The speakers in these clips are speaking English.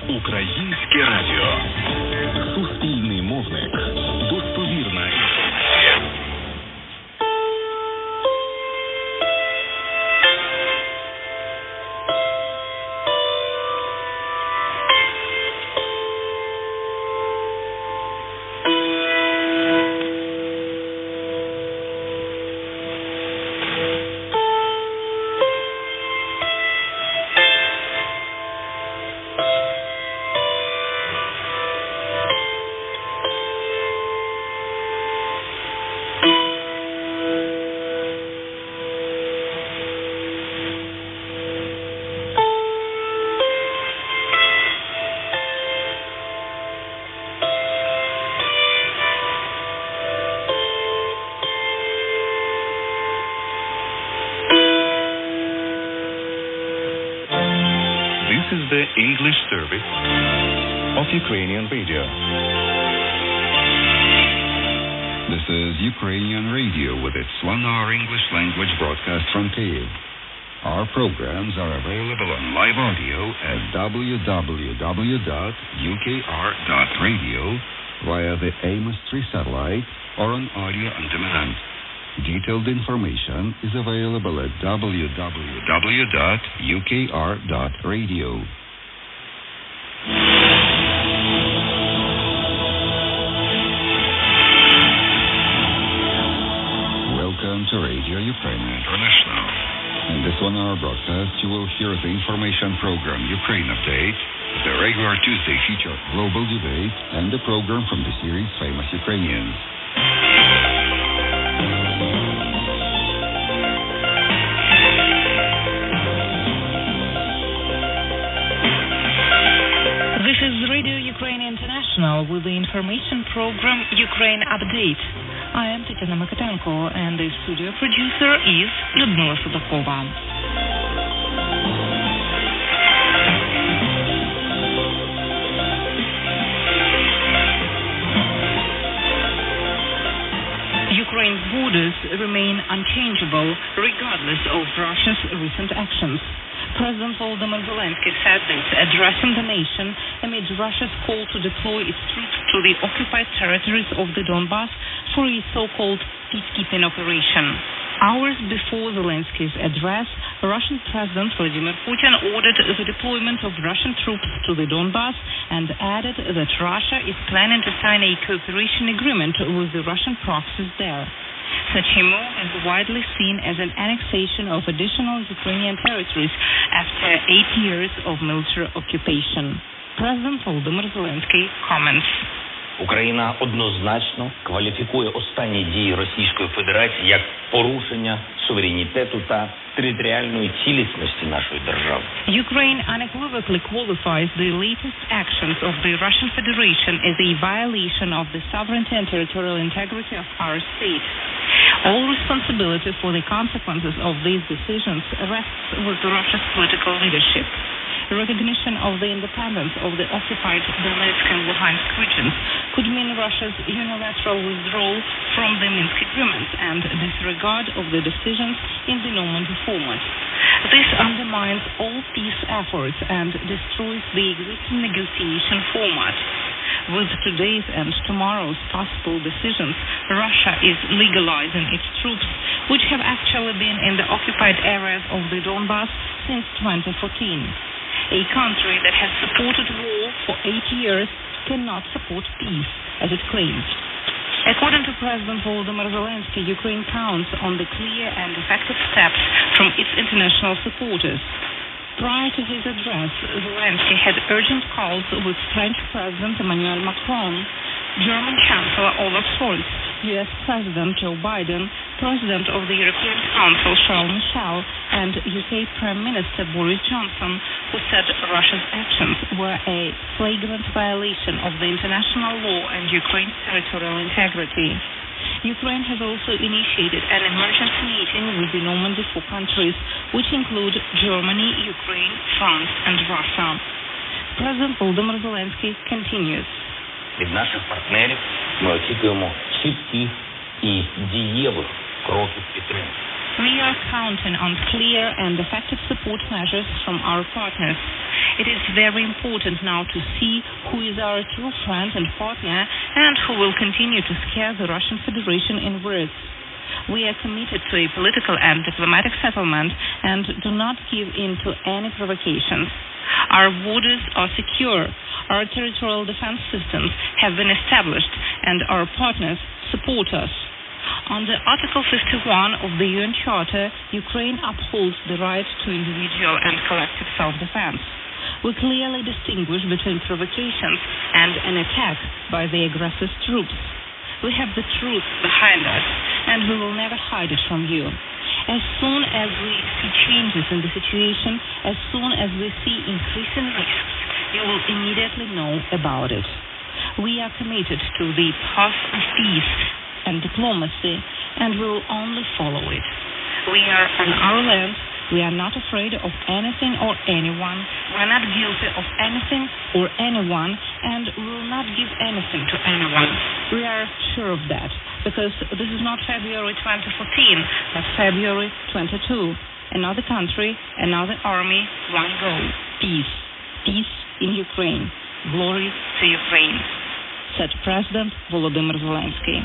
Українське радіо. Суспільний мовник. Достовірна інформація. This is the English service of Ukrainian radio. This is Ukrainian radio with its one-hour English language broadcast from Kyiv. Our programs are available on live audio at www.ukr.radio via the Amos 3 satellite or on audio on demand. Detailed information is available at www.ukr.radio. Welcome to Radio Ukraine International. In this one-hour broadcast, you will hear the information program Ukraine Update, the regular Tuesday feature Global Debate, and the program from the series Famous Ukrainians. This is Radio Ukraine International with the information program Ukraine Update. I am Tatiana Makatenko, and the studio producer is Lyudmila Sudakova. Ukraine's borders remain unchangeable regardless of Russia's recent actions. President Volodymyr Zelensky said this addressing the nation amid Russia's call to deploy its troops to the occupied territories of the Donbass for a so-called peacekeeping operation. Hours before Zelensky's address, Russian President Vladimir Putin ordered the deployment of Russian troops to the Donbass and added that Russia is planning to sign a cooperation agreement with the Russian proxies there. Such a move is widely seen as an annexation of additional Ukrainian territories after 8 years of military occupation. President Volodymyr Zelensky comments. Україна однозначно кваліфікує останні дії Російської Федерації як порушення суверенітету та територіальної цілісності нашої держави. Ukraine unequivocally qualifies the latest actions of the Russian Federation as a violation of the sovereignty and territorial integrity of our state. All responsibility for the consequences of these decisions rests with Russia's political leadership. Recognition of the independence of the occupied Donetsk and Luhansk regions could mean Russia's unilateral withdrawal from the Minsk agreement and disregard of the decisions in the Normandy format. This undermines all peace efforts and destroys the existing negotiation format. With today's and tomorrow's possible decisions, Russia is legalizing its troops, which have actually been in the occupied areas of the Donbass since 2014. A country that has supported war for 8 years cannot support peace, as it claims. According to President Volodymyr Zelensky, Ukraine counts on the clear and effective steps from its international supporters. Prior to his address, Zelensky had urgent calls with French President Emmanuel Macron, German Chancellor Olaf Scholz, U.S. President Joe Biden, President of the European Council Charles Michel, and UK Prime Minister Boris Johnson, who said Russia's actions were a flagrant violation of the international law and Ukraine's territorial integrity. Ukraine has also initiated an emergency meeting with the Normandy 4 countries, which include Germany, Ukraine, France, and Russia. President Volodymyr Zelensky continues. Від наших партнерів ми очікуємо чітких і дієвих кроків підтримки. We are counting on clear and effective support measures from our partners. It is very important now to see who is our true friend and partner and who will continue to scare the Russian Federation in words. We are committed to a political and diplomatic settlement and do not give in to any provocations. Our borders are secure, our territorial defense systems have been established, and our partners support us. Under Article 51 of the UN Charter, Ukraine upholds the right to individual and collective self-defense. We clearly distinguish between provocations and an attack by the aggressor's troops. We have the truth behind us, and we will never hide it from you. As soon as we see changes in the situation, as soon as we see increasing risks, you will immediately know about it. We are committed to the path of peace and diplomacy, and we will only follow it. We are on our land. We are not afraid of anything or anyone. We are not guilty of anything or anyone, and we will not give anything to anyone. We are sure of that, because this is not February 2014, but February 22. Another country, another army, one goal: peace. Peace in Ukraine. Glory to Ukraine, said President Volodymyr Zelensky.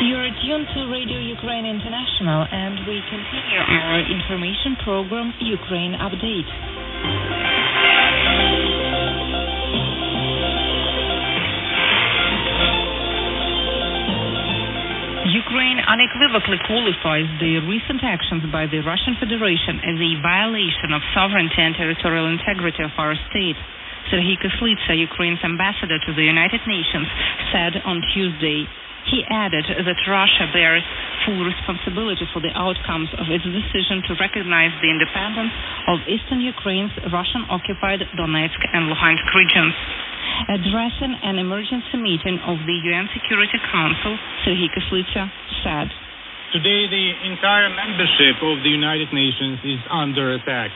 You're tuned to Radio Ukraine International, and we continue our information program, Ukraine Update. Ukraine unequivocally qualifies the recent actions by the Russian Federation as a violation of sovereignty and territorial integrity of our state. Serhiy Kyslytsya, Ukraine's ambassador to the United Nations, said on Tuesday. He added that Russia bears full responsibility for the outcomes of its decision to recognize the independence of eastern Ukraine's Russian-occupied Donetsk and Luhansk regions. Addressing an emergency meeting of the UN Security Council, Serhiy Kyslytsya said, "Today the entire membership of the United Nations is under attack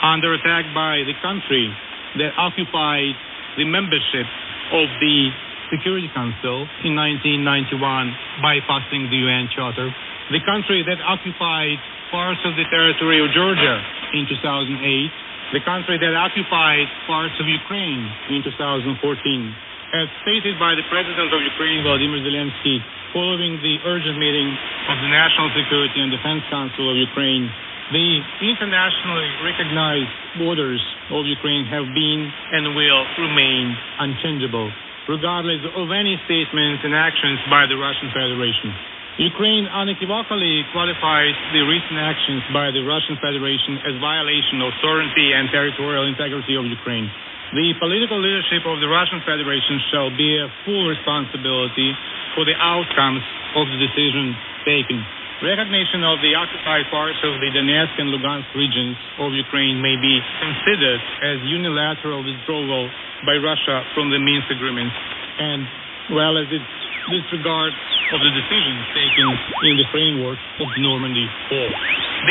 by the country that occupied the membership of the Security Council in 1991, bypassing the UN Charter, the country that occupied parts of the territory of Georgia in 2008, the country that occupied parts of Ukraine in 2014. As stated by the President of Ukraine, Volodymyr Zelensky, following the urgent meeting of the National Security and Defense Council of Ukraine, the internationally recognized borders of Ukraine have been and will remain unchangeable, regardless of any statements and actions by the Russian Federation. Ukraine unequivocally qualifies the recent actions by the Russian Federation as violation of sovereignty and territorial integrity of Ukraine. The political leadership of the Russian Federation shall bear full responsibility for the outcomes of the decision taken. Recognition of the occupied parts of the Donetsk and Lugansk regions of Ukraine may be considered as unilateral withdrawal by Russia from the Minsk agreements, and well as its disregard of the decisions taken in the framework of Normandy 4.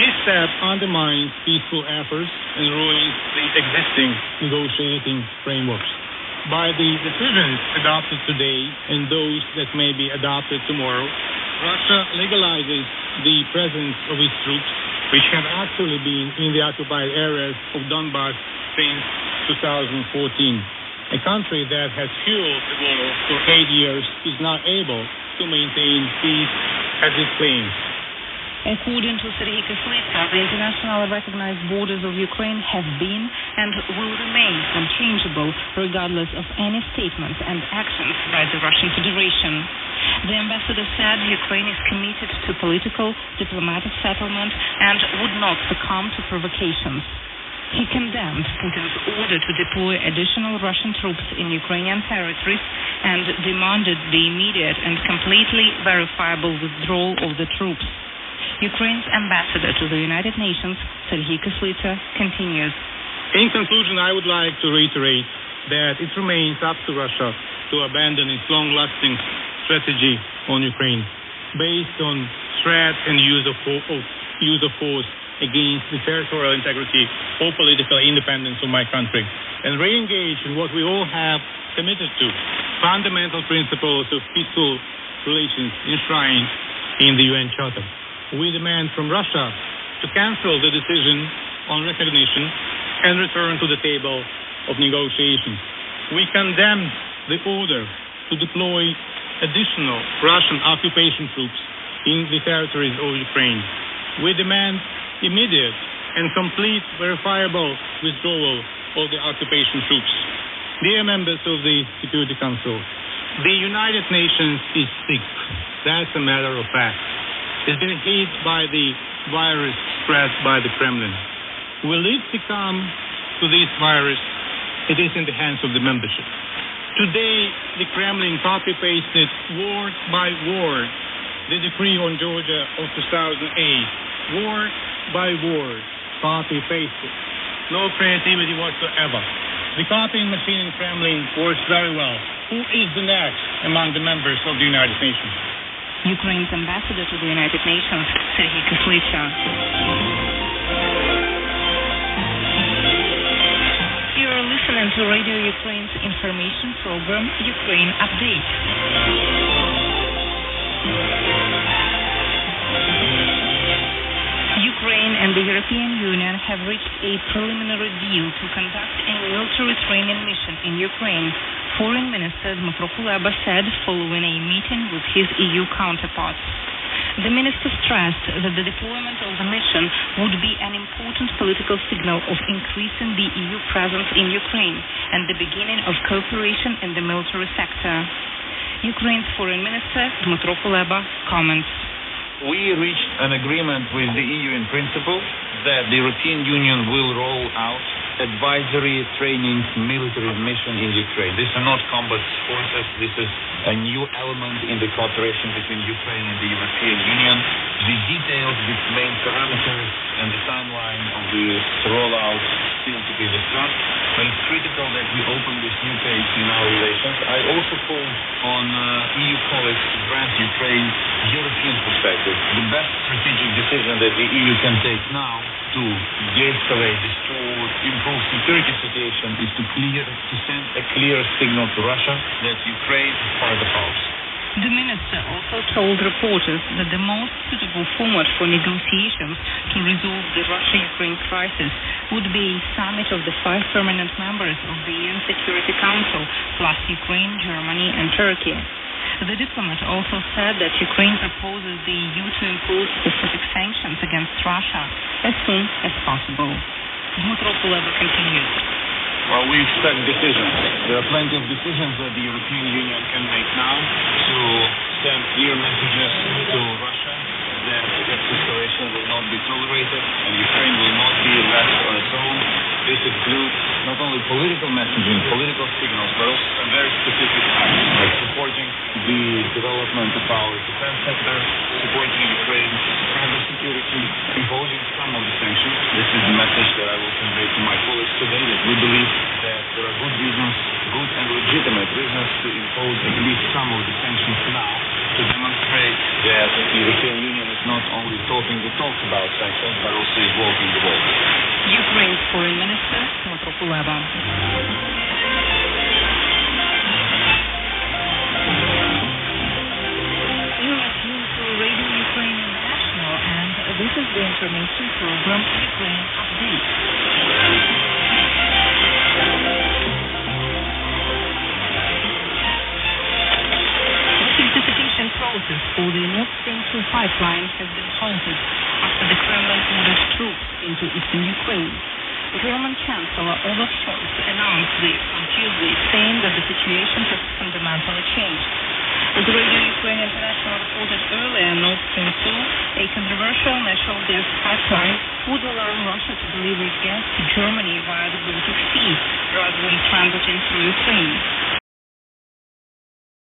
This step undermines peaceful efforts and ruins the existing negotiating frameworks. By the decisions adopted today and those that may be adopted tomorrow, Russia legalizes the presence of its troops, which have actually been in the occupied areas of Donbass since 2014. A country that has fueled the war for 8 years is not able to maintain peace as it claims. According to Serhiy Kyslytsya, the internationally recognized borders of Ukraine have been and will remain unchangeable regardless of any statements and actions by the Russian Federation. The ambassador said Ukraine is committed to political, diplomatic settlement and would not succumb to provocations. He condemned Putin's order to deploy additional Russian troops in Ukrainian territories and demanded the immediate and completely verifiable withdrawal of the troops. Ukraine's ambassador to the United Nations, Serhiy Kyslytsya, continues. In conclusion, I would like to reiterate that it remains up to Russia to abandon its long-lasting strategy on Ukraine, based on threat and use of force against the territorial integrity or political independence of my country, and re-engage in what we all have committed to, fundamental principles of peaceful relations enshrined in the UN Charter. We demand from Russia to cancel the decision on recognition and return to the table of negotiations. We condemn the order to deploy additional Russian occupation troops in the territories of Ukraine. We demand immediate and complete verifiable withdrawal of the occupation troops. Dear members of the Security Council, the United Nations is sick. That's a matter of fact. It's been hit by the virus spread by the Kremlin. Will it succumb to this virus? It is in the hands of the membership. Today, the Kremlin copy-pasted word by word the decree on Georgia of 2008. Word by word, copy-pasted. No creativity whatsoever. The copying machine in Kremlin works very well. Who is the next among the members of the United Nations? Ukraine's ambassador to the United Nations, Sergei Kislitsa. You are listening to Radio Ukraine's information program, Ukraine Update. Ukraine and the European Union have reached a preliminary deal to conduct a military training mission in Ukraine, Foreign Minister Dmytro Kuleba said following a meeting with his EU counterparts. The minister stressed that the deployment of the mission would be an important political signal of increasing the EU presence in Ukraine and the beginning of cooperation in the military sector. Ukraine's Foreign Minister Dmytro Kuleba comments. We reached an agreement with the EU in principle that the European Union will roll out advisory training military mission in Ukraine. These are not combat forces. This is a new element in the cooperation between Ukraine and the European Union. The details, the main parameters, and the timeline of the rollout still to be discussed. But it's critical that we open this new page in our relations. I also called on EU colleagues to grant Ukraine European perspective. The best strategic decision that the EU can take now to de-escalate this, to improve security situation, is to send a clear signal to Russia that Ukraine is part of ours. The minister also told reporters that the most suitable format for negotiations to resolve the Russia-Ukraine crisis would be a summit of the 5 permanent members of the UN Security Council, plus Ukraine, Germany, and Turkey. The diplomat also said that Ukraine proposes the EU to impose specific sanctions against Russia as soon as possible. Dmytro Kuleba continued. Well, we expect decisions. There are plenty of decisions that the European Union can make now to send clear messages to Russia that this escalation will not be tolerated and Ukraine will not be left on its own. This includes not only political messaging, political signals, but also some very specific actions, like supporting the development of our defense sector, supporting Ukraine's cybersecurity, imposing some of the sanctions. This is the message that I will convey to my colleagues today, that we believe that there are good reasons, good and legitimate reasons to impose at least some of the sanctions now to demonstrate that the European Union is not only talking the talk about sanctions, but also is walking the walk. Ukraine's Foreign Minister Dmytro Kuleba. You're listening to Radio Ukraine International, and this is the information program Ukraine Update. The process for the Nord Stream 2 pipeline has been halted after the Kremlin ordered troops into eastern Ukraine. German Chancellor Olaf Scholz announced this on Tuesday, saying that the situation has fundamentally changed. As Radio Ukraine International reported earlier, Nord Stream 2, a controversial natural gas pipeline, would allow Russia to deliver gas to Germany via the Baltic Sea rather than transiting through Ukraine.